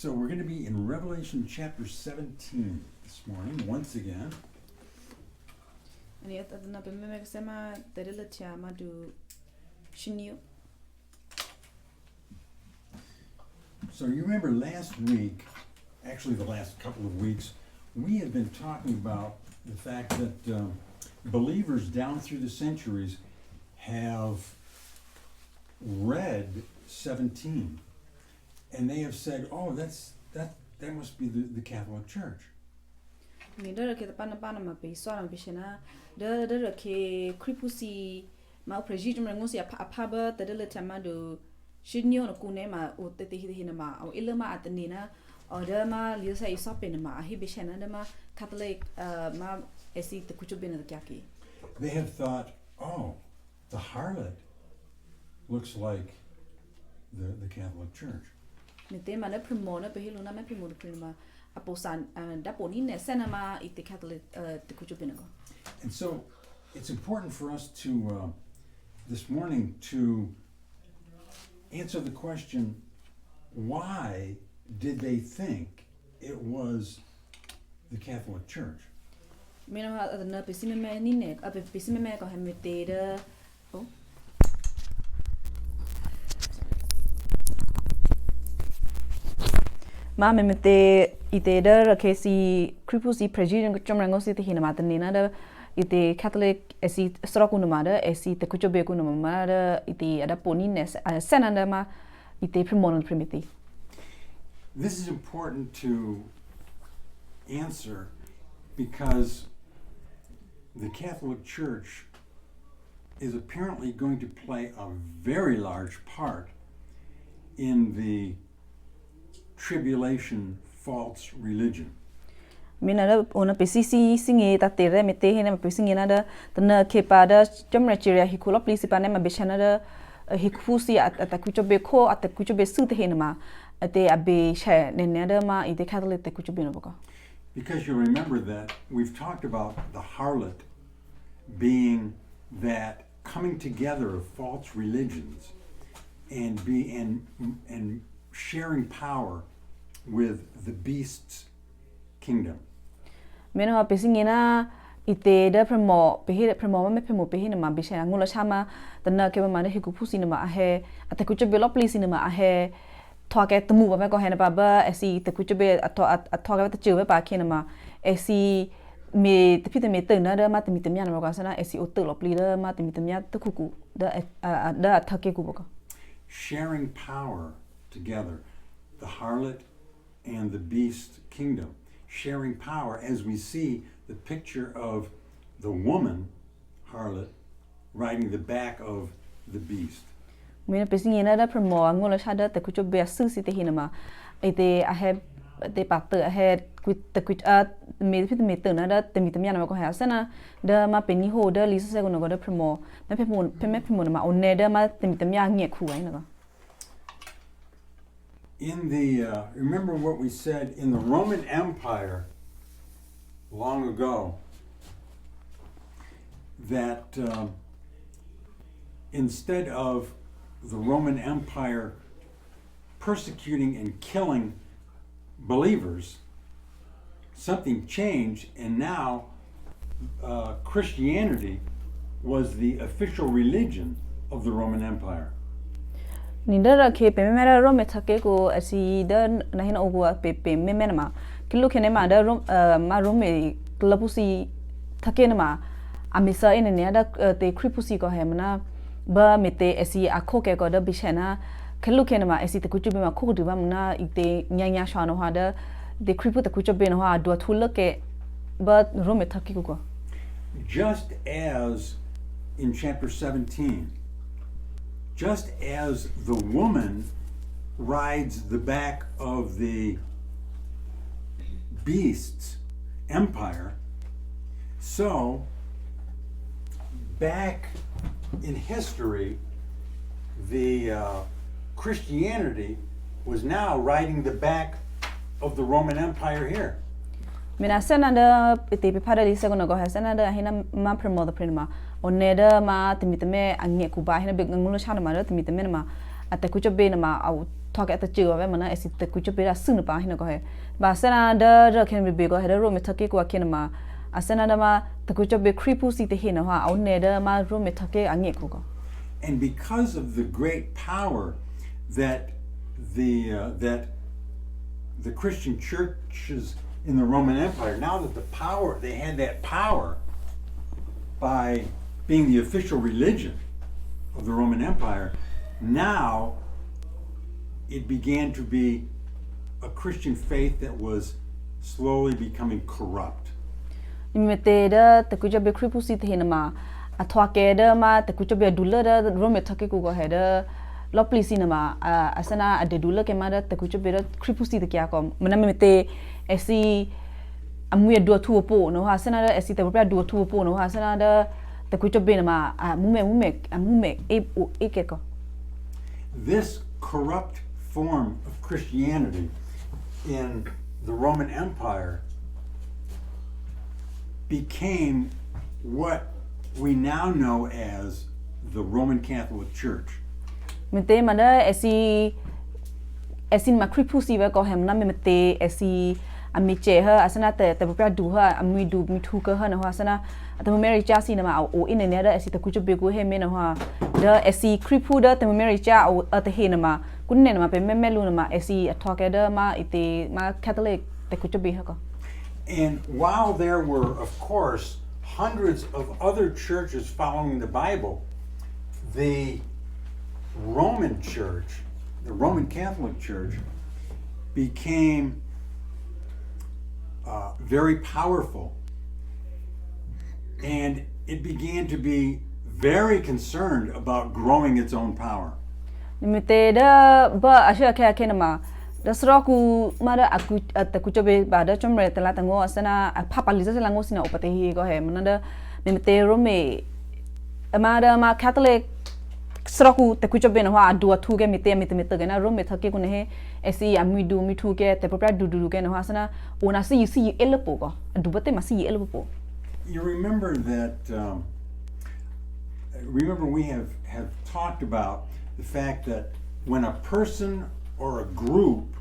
So we're going to be in Revelation chapter 17 this morning, once again. So you remember last week, actually the last couple of weeks, we have been talking about the fact that believers down through the centuries have read 17, and they have said, "Oh, that must be the Catholic Church." They have thought, "Oh, the harlot looks like the Catholic Church." And so it's important for us to this morning to answer the question, why did they think it was the Catholic Church? Catholic This is important to answer because the Catholic Church is apparently going to play a very large part in the tribulation false religion. Mina ona PCC singe tatere mete hena PCC nada tana kepada jamrachiria hikulo principane ma beshana hikusi atakucho beko atakucho besu te hena ate abe she nenada ma ite Catholic te kucho binoboka. Because you remember that we've talked about the harlot being that coming together of false religions and sharing power with the beast's kingdom. Meno pesingina ite da premo pehira premo me premo pehina ma bisha ngula chama tana ke ma ne hikupusi na ma ahe atakucho belopli na ma ahe thoke tmu ba ko hena baba esi takucho be athoke ta chu ba kina ma esi me tipita me tna da ma timitamya na ma sana esi otolopli da ma timitamya takuku da athake ku ba. Sharing power together, the harlot and the beast kingdom, sharing power as we see the picture of the woman harlot riding the back of the beast. Mina pesingina da promo angola chada te kucho be susi te hinama ite ahe te patte ahe te kuch me fit me tna da te mitamya na ko hasana da ma peni ho da lisa se gono da promo me promo ma onne da ma te mitamya nge khu ai na. In the, remember what we said in the Roman Empire long ago, that instead of the Roman Empire persecuting and killing believers, something changed, and now Christianity was the official religion of the Roman Empire. Nindara ke pe mera Rome thake ko asi da nahin ogwa pe mena ma kilo kene ma da ma Rome klapusi thake na ma amisa ene ne da te kripusi ko hemna ba mete asi akho ke ko da bishana kilo kene ma asi te kuchubi ma kho du ba mna ite nya shano ha da de kripu te kuchubi no ha do thulake ba Rome thake ko. Just as in chapter 17, just as the woman rides the back of the beast's empire, so back in history, the Christianity was now riding the back of the Roman Empire here. Mina senada ite pipara li segundo go senada hina ma promo the prima oneda ma timitame ange kuba hina big ngulo chana ma timitame ma atakucho be na ma au talk at the jail of Emma as it the Kuchapira Sunapa Hinogo. Basana the can be big or had a room at Take Wakinama. A senadama the Kuchabe Kripusi the Hinawa, out near my room at Take and Yakugo. And because of the great power that the Christian churches in the Roman Empire, now that they had that power by being the official religion of the Roman Empire, now it began to be a Christian faith that was slowly becoming corrupt. Nimeteda the Kuchabe Kripusi the Hinama, a Twakeda ma the Kuchabe Dula the Rome Takikugo header. Lopli cinema asana adedula kemada takuchobera kripusi the kiakom manamete esi amuya dua tuopo no hasana esi tabra dua tuopo no hasana da takuchobena mume ekeko. This corrupt form of Christianity in the Roman Empire became what we now know as the Roman Catholic Church. Mete mada esi ma kripusi va ko hem na mete esi amiche ha asana te bra du ha ami du mi thu ka ha na asana te meri cha si na ma o in ne da esi te kuchu be go he me na ha da esi kripu da te meri cha o te he na ma kun ne na ma pe me lu na ma esi athoke da ma ite ma Catholic te kuchu be ha ko. And while there were of course hundreds of other churches following the Bible, the Roman Church, the Roman Catholic Church, became very powerful, and it began to be very concerned about growing its own power. Nimete da ba asha kaya kenama da sroku mada aku takuchobe ba da chomre tala tango asana papaliza lango sina opate hi go he manada nimete Rome amada ma Catholic sroku takuchobe na wa dua thuge mite gena Rome thake kune he esi amidu mithu ke te propra du ke na asana ona si elepo go dubate masi elepo. You remember that we have talked about the fact that when a person or a group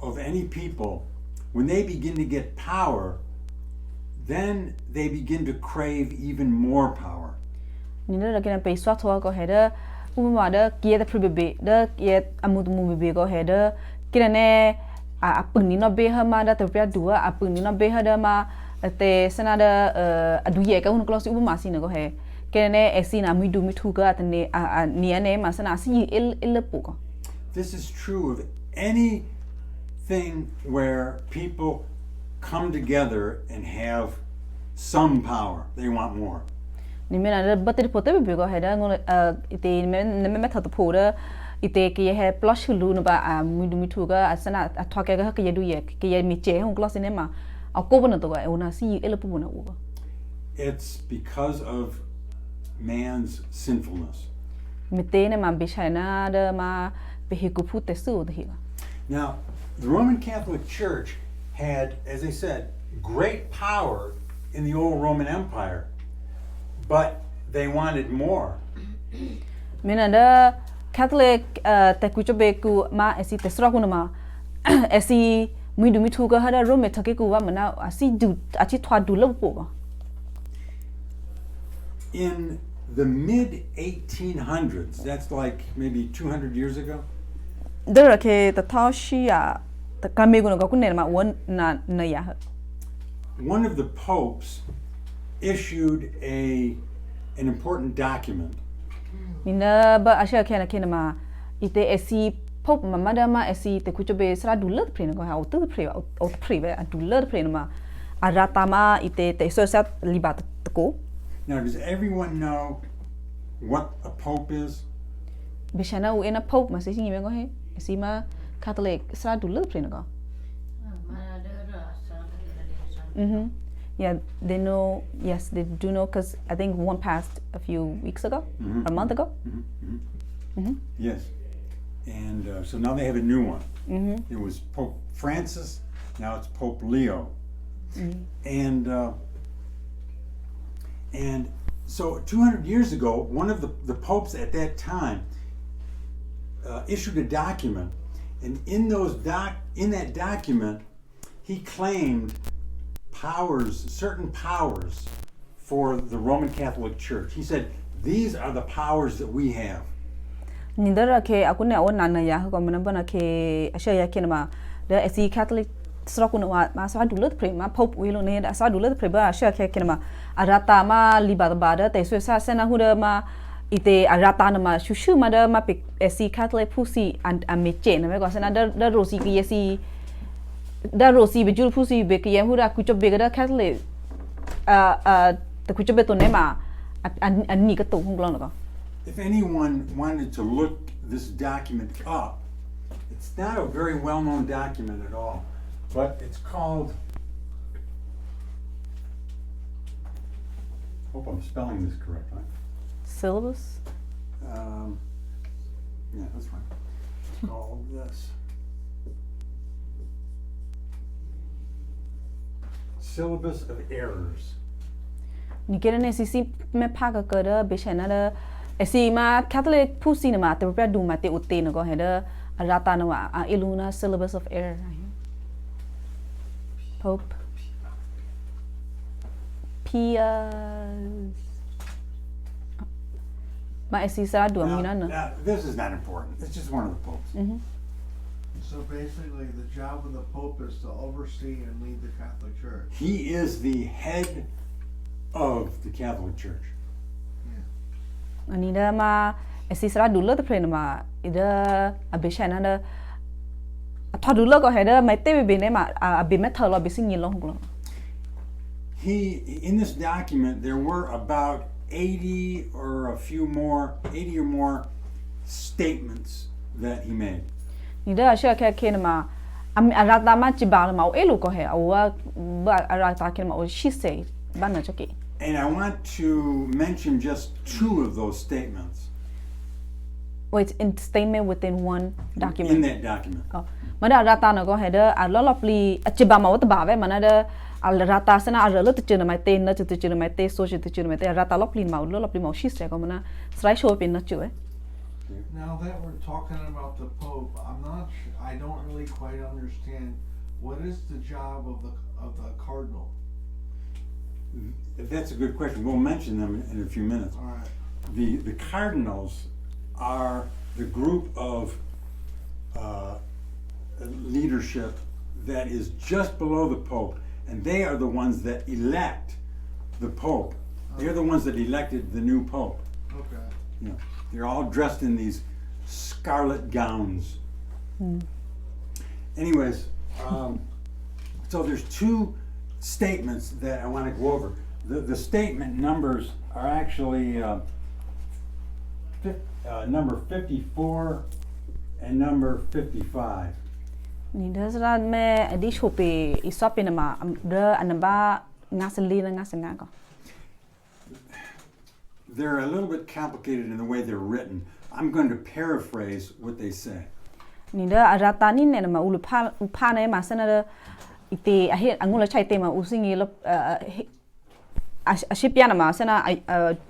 of any people, when they begin to get power, then they begin to crave even more power. Nina da kena pe swatwa go header uma da kia da pribe da kia amudu be go header kina ne apuni no be ha ma da te pia dua apuni no be ha da ma te sanada aduye ka un close uma sina go he kene esina midu mithu ga tane niane ma sana si elepo. This is true of anything where people come together and have some power. They want more. Nimena da batir pote be go heda ngol ite me thot phora ite ke he plus lu no ba midu mithu ga asana athwake ga ke yedu ye ke ye mi che hon class ne ma akobona to ga ona si elepo bona u. It's because of man's sinfulness. Mitene ma bishana da ma. Now, the Roman Catholic Church had, as I said, great power in the old Roman Empire, but they wanted more. Minada Catholic takuchobeku ma esi tesrakuna ma esi midu mithuga hada Rome takeku wa mana asi du achi thwa du lopo. In the mid 1800s, that's like maybe 200 years ago. There ke the Taushia the Kameguna Gokunema one na ya. One of the popes issued an important document. Mina ba asha kana kinema ite esi pope mamadama esi te kuchobe sra dulat prena go ha otu prive a dulat prena aratama ite te sosat libat ko. Now, does everyone know what a pope is? Bishana u ena pope ma se singi go he sima Catholic sra dulat prena go. Yeah, they know. Yes, they do know because I think one passed a few weeks ago, a month ago. Yes, and so now they have a new one. It was Pope Francis. Now it's Pope Leo, and so 200 years ago, one of the popes at that time issued a document, and in that document, he claimed certain powers for the Roman Catholic Church. He said, "These are the powers that we have." Nindara ke aku ne ona na ya ko mana bana ke asha ya ke ma the SC Catholic srakuna ma sa dulut pre ma pope we lo ne da sa dulut pre ba asha ke ma arata ma liba ba da te so sa sena hu da ma ite arata na ma shushu ma da ma SC Catholic pusi and ameche na me ko sena da rosi ki yesi da rosi be jul pusi be ke hu da ku chob be da Catholic the ku chob be to ne ma an ni ka to hung lo ko. If anyone wanted to look this document up, it's not a very well-known document at all, but it's called, hope I'm spelling this correctly. Syllabus? Yeah, that's right. It's called this. Syllabus of Errors. Ni kira ne sisi me paga kada bishana da esi ma Catholic pusi na ma te propria du ma te utte na ko heda arata na wa iluna syllabus of error. Pope Pius ma esi sa du amina na. This is not important. It's just one of the popes. So basically, the job of the Pope is to oversee and lead the Catholic Church. He is the head of the Catholic Church. Ani da ma esi sa du lo te pre na ma ida abishana da atha du lo ko heda mai te be ne ma abi me thalo bi sing lo hung lo. In this document, there were about 80 or more statements that he made. Ni da sha ke na ma arata ma chi ba ma o elu ko he o ba arata ke ma o she say ba na choki. And I want to mention just two of those statements. Wait, in statement within one document. In that document. Oh, mana rata na ko heda a lolopli a chiba ma wata ba ve mana da al rata sana a lo tchuna mai te na tchuna mai te so tchuna mai te rata lopli ma lolopli ma shi se ko mana srai show pin na chu Now that we're talking about the Pope, I don't really quite understand what is the job of the cardinal. That's a good question. We'll mention them in a few minutes. All right. The cardinals are the group of leadership that is just below the Pope, and they are the ones that elect the Pope. They're the ones that elected the new Pope. Okay. You know, they're all dressed in these scarlet gowns. Anyways, so there's two statements that I want to go over. The statement numbers are actually number 54 and number 55. Ni da sra me adi shope isop na ma da anaba ngasli na ngasanga ko. They're a little bit complicated in the way they're written. I'm going to paraphrase what they say. Ni da arata ni ne ma upa na ma sana da ite ahe angula chai te ma usingi lo ashipya na ma sana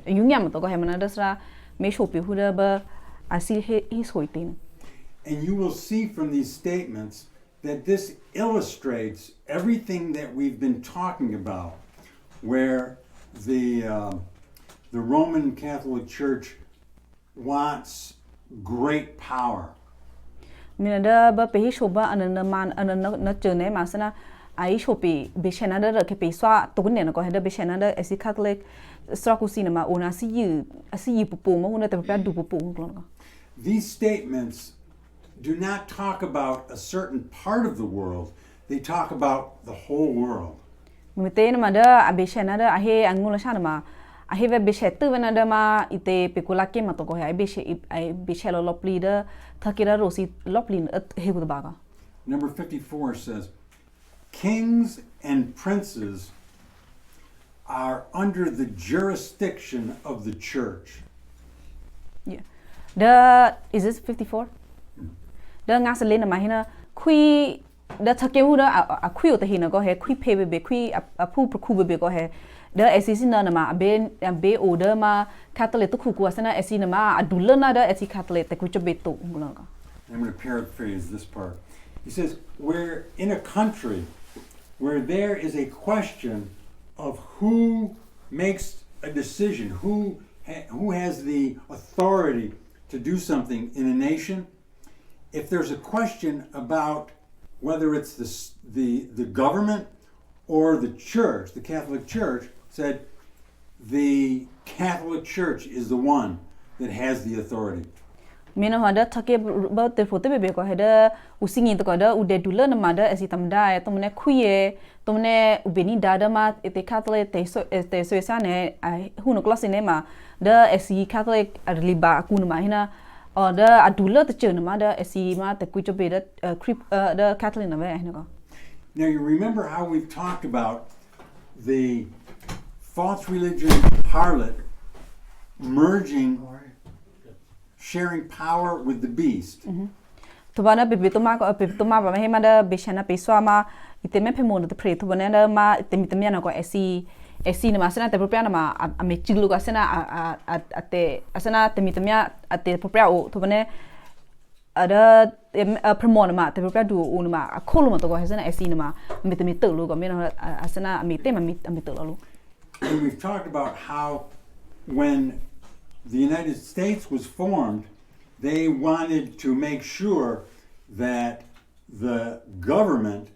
yunya ma to ko he mana da sra me shope hu da ba asi he soitin. And you will see from these statements that this illustrates everything that we've been talking about, where the Roman Catholic Church wants great power. Mina da ba pe shoba anana man anana na chene ma sana ai shopi be chena da ke pe swa to ne na ko da be chena da esi Catholic stra ku sinema ona si yi pupu mo una te pa du pupu ko. These statements do not talk about a certain part of the world. They talk about the whole world. Mite na ma da abe chena da ahe angula chana ma ahe be chetu na da ma ite pekula ke ma to ko ai be chelo lopli da thakira rosi lopli he ku ba ga. Number 54 says, "Kings and princes are under the jurisdiction of the church." Yeah. Is this 54? Da ngasle na ma hina kui da thake hu da a kui o te hina ko he kui pe be kui a pu ku be ko he the SC na be order ma Catholic to kuku asana SC na ma adula na the SC Catholic te kucho beto mulanga. I'm going to paraphrase this part. He says, we're in a country where there is a question of who makes a decision, who has the authority to do something in a nation. If there's a question about whether it's the government or the church, the Catholic Church said the Catholic Church is the one that has the authority. Mina hada take about the photo bebe ko hada usingi to kada ude dula na mada esi tamda to mne khuye to mne ubeni dada ma te Catholic te so sane huno class ne ma da esi Catholic liba aku ma hina da adula te chena ma da esi ma te kucho be da Catholic na ve ko. Now you remember how we've talked about the false religion harlot merging, sharing power with the beast. To bana bebe to ma ba me ma da be shana pe swa ma ite me pe mo de pre to bana da ma ite mi na ko esi na ma sana te propria na ma a me chiglu ka sana ate asana te mi ate propria o to bana ada promo na ma te propria du o na ma a kholo ma to ko sana esi na ma me te mi to lu ko me na asana me te ma me to lu. And we've talked about how when the United States was formed, they wanted to make sure that the government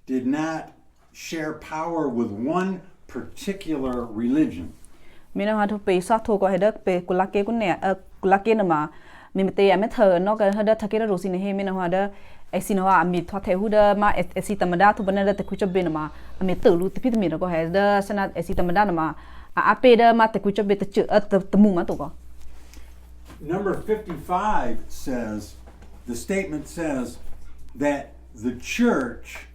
did not share power with one particular religion. Mina hatu pe sa tho ko heda pe kulake ku ne kulake na ma mi mete ya me thơ no ka hada thakira rosi ne he mina hada esi no a mi thwa the hu da ma esi tamada thu bana da te kucho be na ma mi tu lu ti pit mi ko heda sana esi tamada na ma apeda ma te kucho be te te mu ma to ko. Number 55 says, the statement says that the church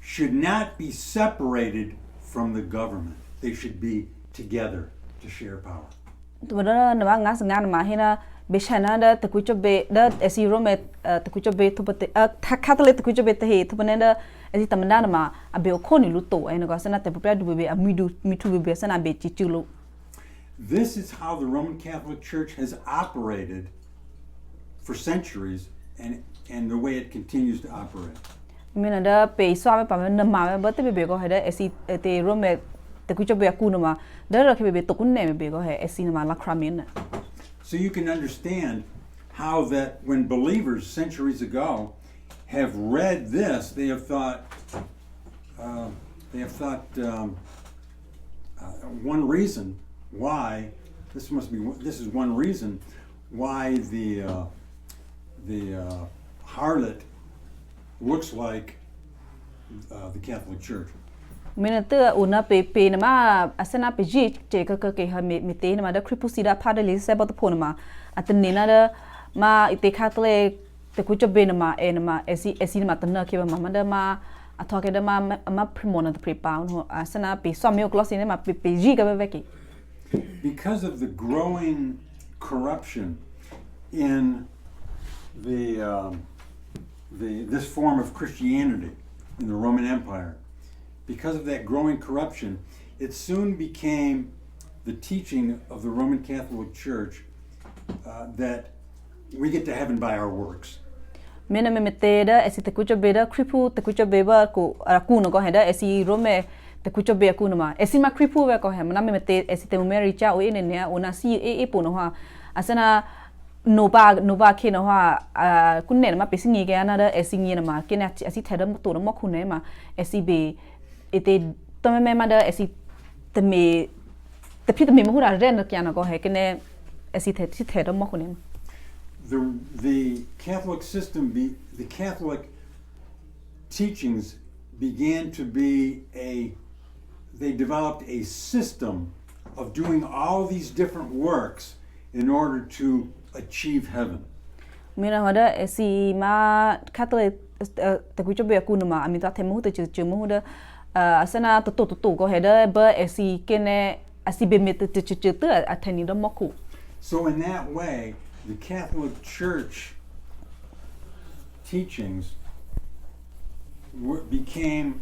should not be separated from the government. They should be together to share power. Tubada na ba ngas ngan ma hina be shana da te kucho be da esi rome te kucho be tu pate Catholic te kucho be te he tu banenda esi tamanda na ma abe okoni lu to ai na ko sana te propria du be mitu be sana be chichulu. This is how the Roman Catholic Church has operated for centuries and the way it continues to operate. Mina da pe swa pa na ma ba te be ko heda esi te rome te kucho be aku na ma da ra ke be to kun ne be ko he esi na ma la kramin. So you can understand how that when believers centuries ago have read this, they have thought one reason why this is one reason why the harlot looks like the Catholic Church. Mina te una pe na ma asana pe ji che ka ke ha me te na ma da kripusida padali se ba to pona ma atne na da ma ite Catholic te kucho be na ma esi na ma tana ke ma da ma atoke da ma primona de prepa no asana pe so me gloss ne ma pe ji ka be ke. Because of the growing corruption in this form of Christianity in the Roman Empire, because of that growing corruption, it soon became the teaching of the Roman Catholic Church that we get to heaven by our works. Mena me meteda esi te kucho beda kripu te kucho beba ko akuno ko heda esi Rome te kucho be akuno ma esi ma kripu we ko hem na me mete esi te meri cha o ene ne ona si e pono ha asana no ba ke no ha kunne ma pesingi ke ana da esi ngi na ma ke na esi theda to no mo khune ma esi be ete to me ma da esi te me te pit me mo hura ren ke ana ko he ke ne esi theda mo khune. The Catholic system, the Catholic teachings began to be they developed a system of doing all these different works in order to achieve heaven. Mira hada esi ma Catholic te kucho be aku ma amita temu te chumu da asana to ko heda ba esi kene asibe met te atani da moku. So in that way, the Catholic Church teachings became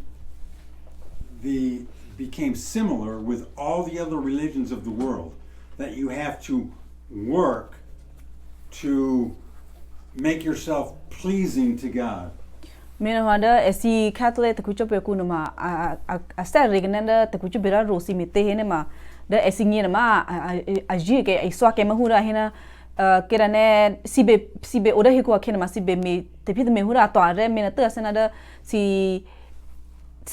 the became similar with all the other religions of the world, that you have to work to make yourself pleasing to God. Mina hada esi Catholic te kucho pe kunama a sta regnanda te kucho bera rosi mite hene ma da esi ngira ma a jike ai swa ke mahura hena kerane sibe oda hiku akena ma sibe me te pide me hura to are me na ta sena da si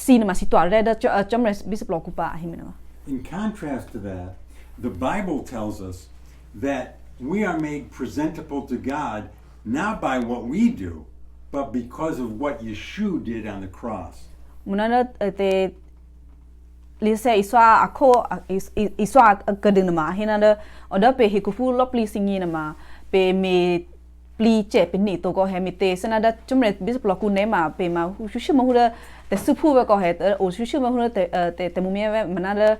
na ma si to are da chomres bis blokupa himena. In contrast to that, the Bible tells us that we are made presentable to God not by what we do, but because of what Yeshua did on the cross. Munana te lisa iswa ako iswa kadinama hinanda oda pe hikufu lo pleasing ma pe me pli che pe ni to ko he mi te sanada chumre bis bloku ne ma pe ma shu ma hu te supu ko he o shu ma hu te mu me manada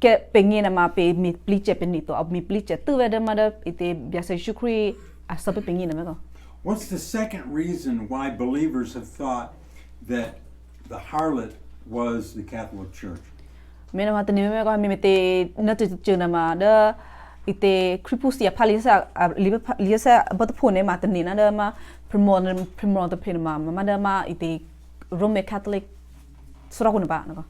ke pe ngi na ma pe mi pli che pe ni to mi pli che tu ve da ma da ite biasa shukri asa pe ngi na me ko. What's the second reason why believers have thought that the harlot was the Catholic Church? Mena mata ni me ko mi te na tu na ma da ite kripusia palisa lisa but phone mata ni na da ma promote pe ma da ma ite Roman Catholic sura ko na ba na ko.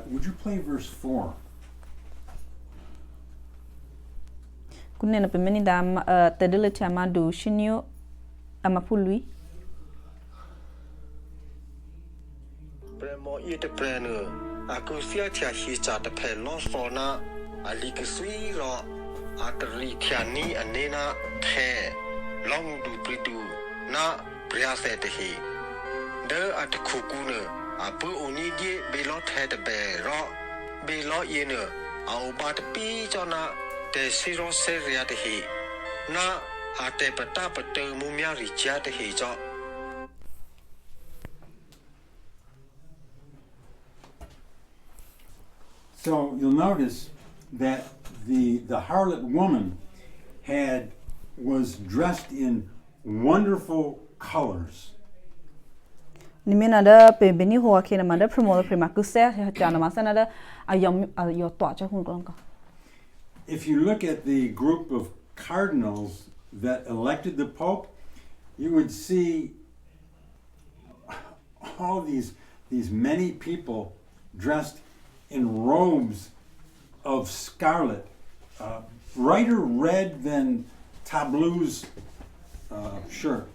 Would you play verse 4? Kunena pe meni da tedele chama do shinyo amapului. Premo ite prenu aku sia tia hi cha de pe lo sona ali ke sui ro atri thiani anena the long du pridu na priase te hi de at khu ne apu oni die be lo the de be ro be lo ye ne au ba de pi cho na te siro seria te hi na ate pata patu mu mya ri cha te hi cho. So you'll notice that the harlot woman was dressed in wonderful colors. Ni mena da pe beni ho akena ma da promote prima kusa cha na ma sana da ayo to cha hun ko. If you look at the group of cardinals that elected the Pope, you would see all these many people dressed in robes of scarlet, brighter red than Tablou's shirt.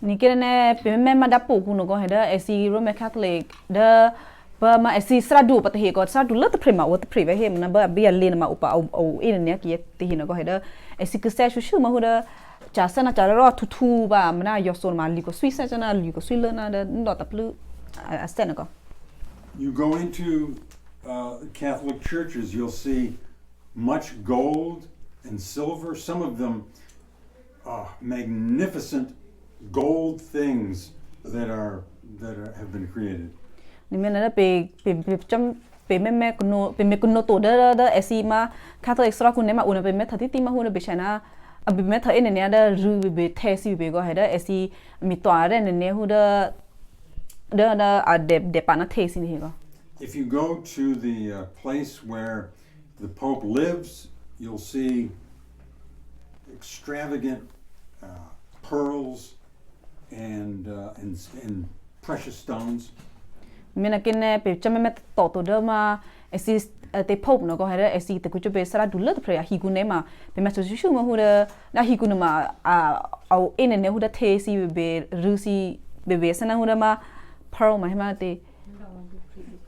Ni kerana pe me ma da po kuno ko heda esi Roman Catholic da ba ma esi sradu patahe ko sradu lat prima wat prive he na ba bia lena ma upa au in ne ki te hina ko heda esi kse shu ma hu da cha sana cha ro thu ba mana yo son ma li ko suisa cha na li ko suila na da ndo ta plu astena ko. You go into Catholic churches, you'll see much gold and silver, some of them magnificent gold things that have been created. Ni mena da pe cham pe me kuno to da esi ma Catholic sra ku ne ma una pe me thati ti ma hu na be chana abi me tha ene ne da ru be thesi be go ha da esi mi to are ne hu da de pa na thesi ni go. If you go to the place where the Pope lives, you'll see extravagant pearls and precious stones. Mena kene pe chame met to da ma esi te Pope no go ha esi te ku be sara dulat prayer hi ku ne ma pe ma su ma hu da na hi ku na ma au ene ne hu da thesi be rusi be sana hu da ma pearl ma ma te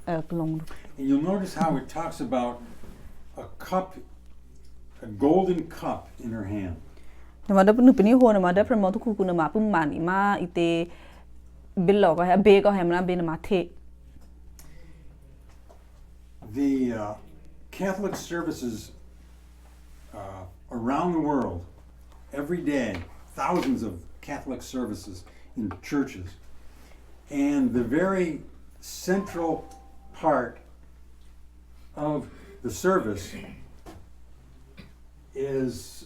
and you'll notice how it talks about a cup, a golden cup in her hand. Ma da punu pini ho na ma da promote ku na ma pum mani ma ite billo ko ha be ko ha na be na ma the. The Catholic services around the world every day, thousands of Catholic services in churches, and the very central part of the service is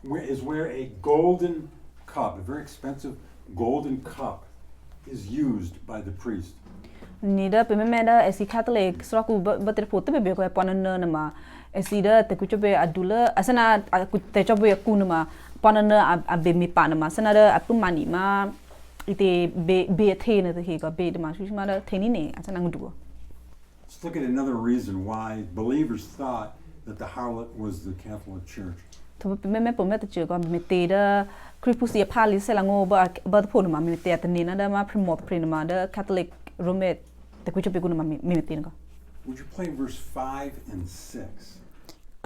where a golden cup, a very expensive golden cup, is used by the priest. Nida pememeda esi Catholic suraku betul foto bebe ko panana nama esi da te kucobe adula asana aku te cobe aku nama panana abe mi panama sana da aku mani ma ite be the na the ko be ma shu ma da theni ne asana ngudu. Let's look at another reason why believers thought that the harlot was the Catholic Church. To pememe pometa che ko me te da kripusi pali selango ba pho ma me te atani na da ma promote prinama da Catholic Rome. Would you play verse 5 and 6?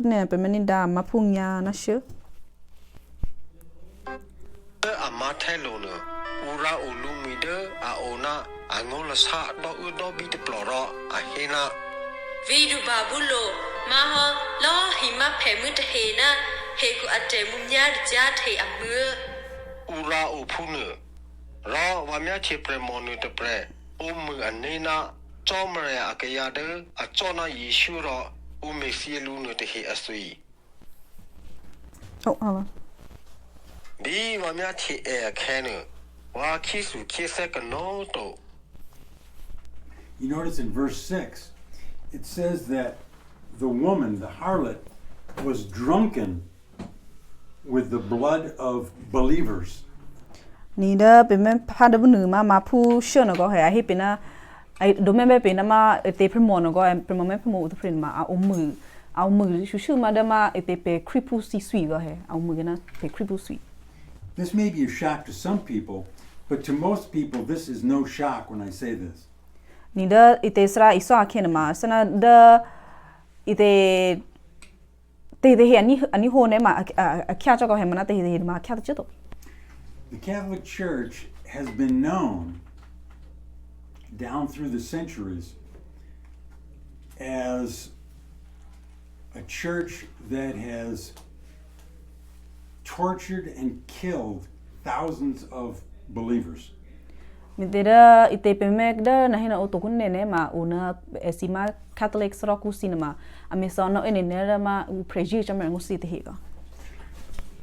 Ne pemeninda mapunya na shu. Amatelona ura olumide aona angola sa do bi de ploro ahena Vidu babulo maho lo hima phemu de hena he ku ate munya ja the amu ura opune ro wa mya che premonu de pre Umu anena chomare akayade a chona yeshuro umesielu no te asui. Oh, Allah. Be wamiati a canoe. Wa kisu kisek no to. You notice in verse 6, it says that the woman, the harlot, was drunken with the blood of believers. Nida pemen pada bunu ma pu shono go he ahi pina ai do membe pina ma te premono go premome premo to prin ma au mu shu ma da ma te pe kripu si sui go he au mu na pe kripu sui. This may be a shock to some people, but to most people this is no shock when I say this. Nida ite sra iso akena ma sana da ite te he ani ho ne ma akya cha go he ma na te he ma akya cha to. The Catholic Church has been known down through the centuries as a church that has tortured and killed thousands of believers. Mitera ite pemek da na hina otokun ne ma una esima Catholic sroku cinema amisono enenera ma u preji chamar ngusi te higa.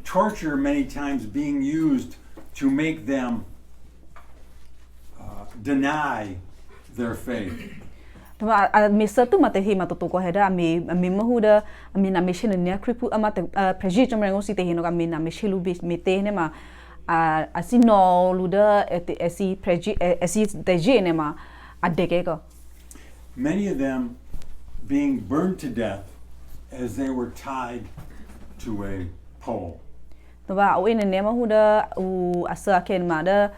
Torture many times being used to make them deny their faith. Tuma misa tu mate hi matoto ko heda ami mahuda ami na mission ne kripu amate preji chamar ngusi te hino ami na mishelu bi mete ne ma asino luda esi preji esi deje ne ma adege ko. Many of them being burned to death as they were tied to a pole. Tuma o ine ne mahuda u asa ken ma da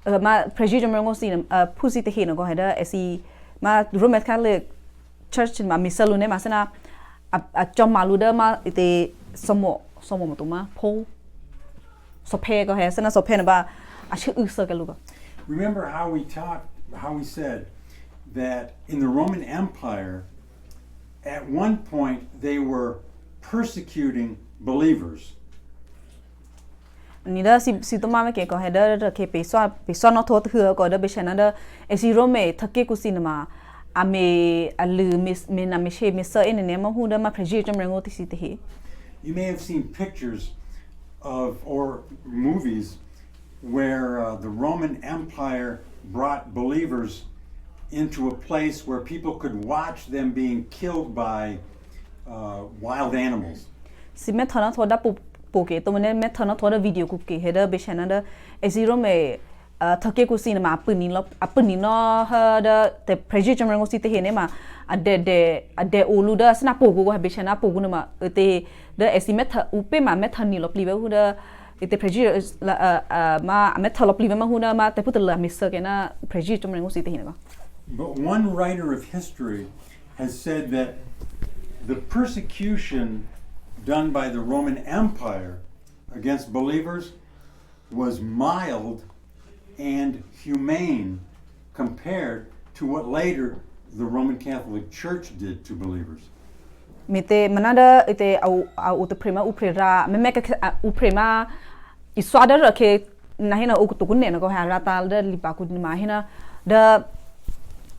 ma preji chamar ngusi pusi te hino ko heda esi ma Roman Catholic Church ma misalu ne ma sana a chamalu da ma ite somo mo ma po so pe go he sana so pe na ba a chi usa ka luga. Remember how we said that in the Roman Empire at one point they were persecuting believers. Ni da si to ma me ke ko he da ke pe so no tho thưa ko da be chana da e si rome thake ku sinema ame alu me na me she me sa in ne ma hu da ma preji jam rango ti si te he. You may have seen pictures of or movies where the Roman Empire brought believers into a place where people could watch them being killed by wild animals. Si me thana tho da poke to me thana tho da video ku ke he da be chana da e si rome thake ku sinema apuni no ha da te preji jam rango si te he ne ma ade olu da sna pogo go be chana pogo na ma te da estimate upe ma methani lo plive hu da ite preji ma methalo plive ma hu na ma te putla misa ke na preji jam rango si te he ne. But one writer of history has said that the persecution done by the Roman Empire against believers was mild and humane compared to what later the Roman Catholic Church did to believers. Mite manada ite au te prima uprera me uprema iswada ra ke na hina o to kunne na ko ha rata da lipa ku ma hina da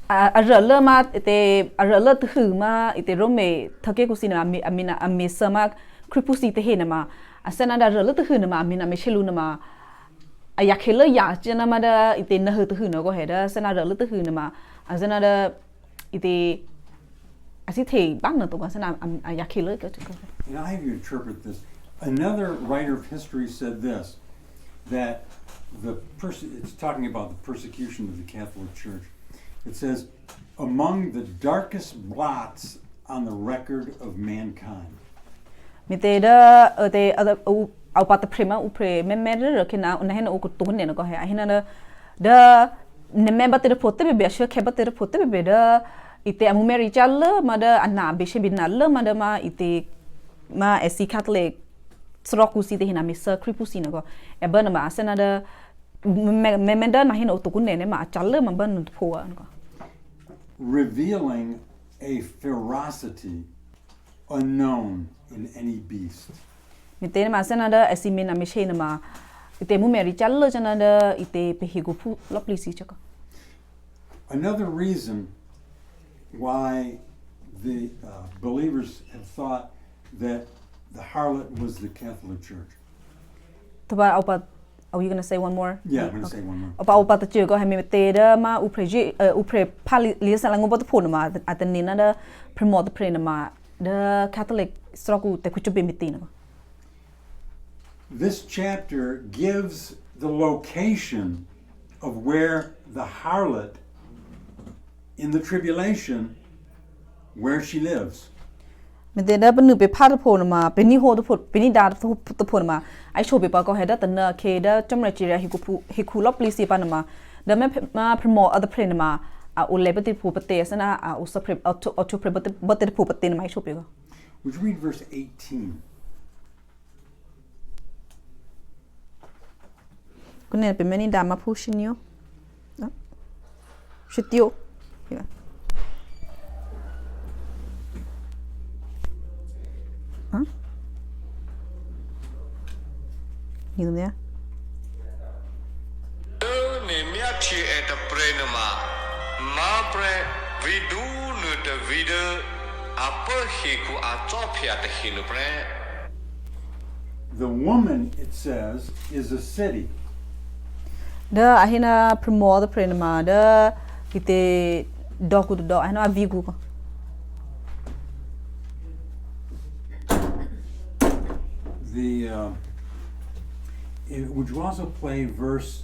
arala ma ite arala tu ma ite rome thake ku sina amina amesama kripusi te hina ma asana da arala tu na ma amina me chelu na ma ayakhela ya jana ma da ite na hu tu na ko he da sana arala tu na ma azana ite asite bang na to ka sana yakile ka. And I have you interpret this. Another writer of history said this, that it's talking about the persecution of the Catholic Church. It says, among the darkest blots on the record of mankind. Miteda te au pata prima upre memere kina unahen o kutune no ko he ahina da ne member te pote be sure keba te pote be da ite amu meri challa mada anna be she binalla mada ma ite ma esi Catholic srokusi te hina misa kripusi no ko e bana ma asana da memenda na hina o tukune ne ma challa ma ban po no. Revealing a ferocity unknown in any beast. Mitene ma sana da asime na mishe na ma ite mu meri challa jana da ite pehigu pu loplisi chaka. Another reason why the believers have thought that the harlot was the Catholic Church. Are you going to say one more? Yeah, I'm going to say one more. Opa ta chưa có hay me da ma upre pali lisa lango bot phone ma atenina da promote prena ma the Catholic stroku te kuchu bimitino. This chapter gives the location of where the harlot in the tribulation, where she lives. Mete da benu be pha phone ma beni ho beni da to phone ma ai show be pa ko heda tana ke da chamra chira hiku lo please pa na ma da me ma promote other prena ma a o lebati pu pate sana a o sapre auto pre but pu pate na mai show be go. Would you read verse 18? Kune pe meni da ma pu shinyo. Shitio. Yeah. Huh? You there? Ne miachi et prenuma ma pre vidu nu de vide apa hiku atopia te hinu pre. The woman, it says, is a city. Da ahina promote the prenuma da kite doku do ahina avigu ko. Would you also play verse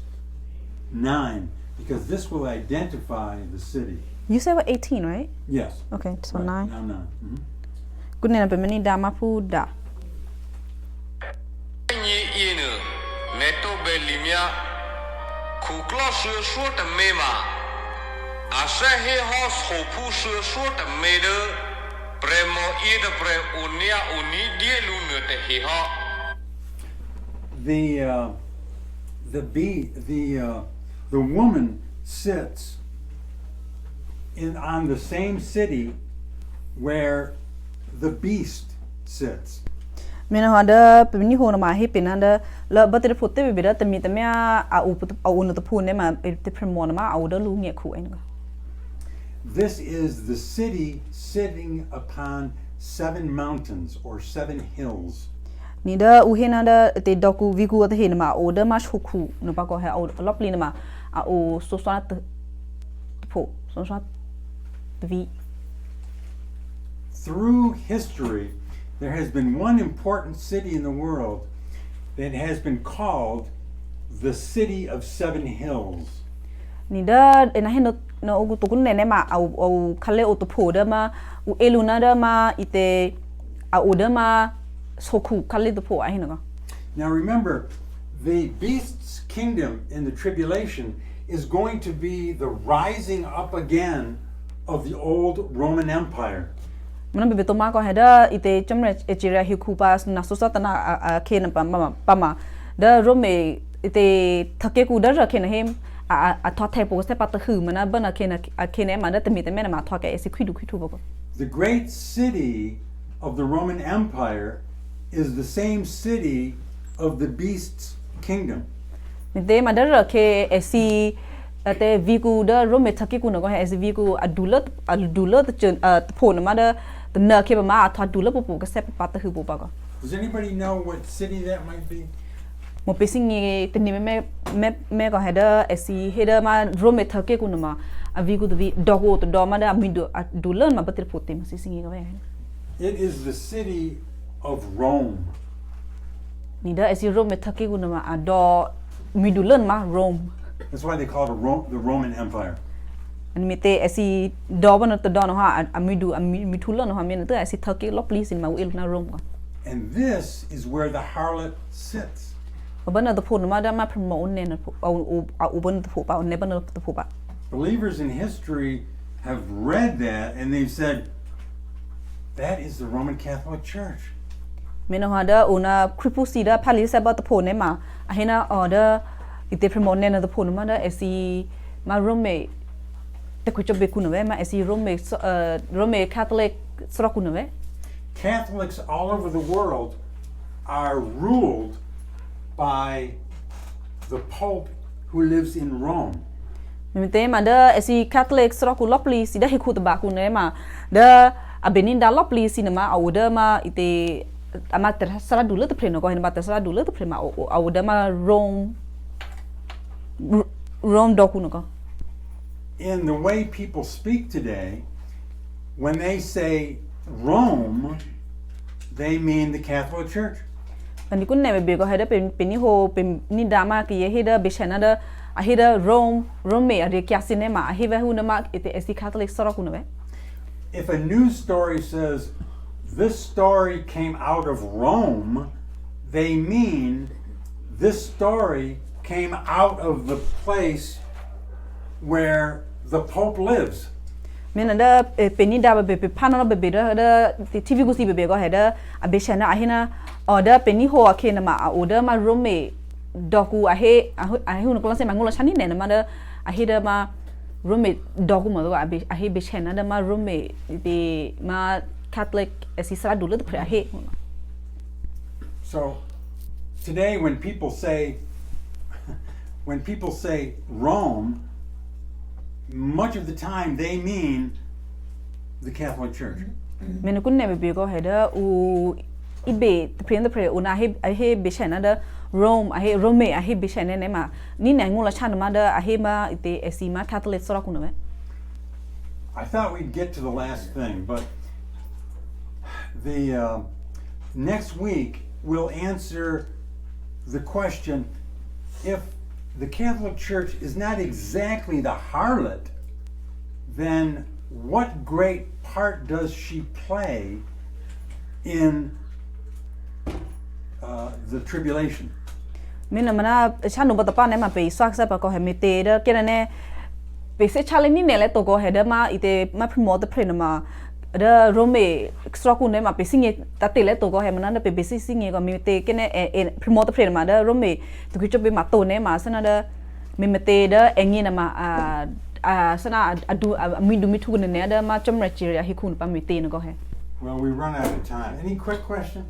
9? Because this will identify the city. You said what 18, right? Yes. Okay, so Right, 9. Now 9. Mm-hmm. Good name, many dama pu da. Ni inu neto belimia kuklo su te mema asehe hos hopu su te mede premo ida pre unia uni dielu nu te hiha. The woman sits on the same city where the beast sits. Mena hada pemini ho na ma he penanda la batere fote be da temi temia a uno to pune ma te premona ma a da lu nge ku en. This is the city sitting upon 7 mountains or 7 hills. Ni da uhena da te doku vigu te hena ma o da ma shuku no pa ko ha o lopli na ma a o so so na te po so so vi. Through history, there has been one important city in the world that has been called the City of 7 Hills. Ni da na hena no o to kun ne ma au kale o to po da ma u eluna da ma ite a o da ma soku kale to po a hena. Now remember, the beast's kingdom in the tribulation is going to be the rising up again of the old Roman Empire. Mana be to ma ko heda ite chamre echira hikupas na sosata na kena pama da rome ite thake ku da rakhe na hem a thwa thai po se pat khu mana bana kena ma da temi te mena ma thwa ke esi khidu bo. The great city of the Roman Empire is the same city of the beast's kingdom. Nte ma da rakhe esi ate vigu da rome thake ku na ko esi vigu adulat chen po na ma da the na ke ma thwa dulat po ka se pat khu bo ba ko. Does anybody know what city that might be? mo pesingi tini me ko heda esi heda ma rome thake ku nama avi ku vi dogo to do ma da mindo du learn ma batir puti ma singi ka It is the city of Rome. ni da esi rome thake ku nama ado midu learn ma Rome That's why they call it the Roman Empire. and mite esi do ba no to do no ha amidu mitu learn no ha men to esi thake lo please in ma wil na Rome ka And this is where the harlot sits. Bana the phone ma da ma promote ne na au ban the pa ne ban the pa Believers in history have read that and they've said, that is the Roman Catholic Church. Meno hada una kripu sida pali sa ba the phone ne ma ahina order ite promote ne na the phone ma da esi ma Rome te ku chobe ku no ma esi Rome Catholic sra ku no Catholics all over the world are ruled by the Pope who lives in Rome. Mite ma da esi Catholic sra ku lopli sida he ku ba ku ne ma da abenin da lopli sinema au da ma ite ama ter sra dulu te preno ko hen ba ter sra dulu te prema au da ma Rome do ku no ko In the way people speak today, when they say Rome, they mean the Catholic Church. ani kun ne be ko heda peni ho ni dama ki ye heda be chana da a heda Rome a de kya cinema a heda hu na ma ite esi Catholic sra ku no be If a news story says this story came out of Rome, they mean this story came out of the place where the Pope lives. mena da peni da be pana be da TV ku si be ko heda a be chana a hina order peni ho a ke na ma order ma Rome doku a he hu no ko se ma ngula chani ne na ma da a heda ma Rome doku ma do a he be chana da ma Rome de ma Catholic esi sra dulu de a he So today when people say Rome, much of the time they mean the Catholic Church. mena kun ne be ko heda u ibe the prayer una he be chana da Rome a he Rome a he be chana ne ma ni ne ngula chana ma da a he ma ite esi ma Catholic sra ku no be I thought we'd get to the last thing, but the next week we'll answer the question, if the Catholic Church is not exactly the harlot, then what great part does she play in the tribulation? Mina mana chanu bata pa ne ma pe swak sa pa ko he mete da kena ne pe se challenge ni ne le to ko he da ma ite ma promote the ma da Rome extra ku ne ma pe singe ta te le to ko he mana da pe basic singe ko mete kene promote the ma da Rome to ku chobe ma to ne ma sana da me mete da engi na ma sana adu mindu mitu ne da ma chom rechiria hi kun pa mete ne ko he Well, we run out of time. Any quick question?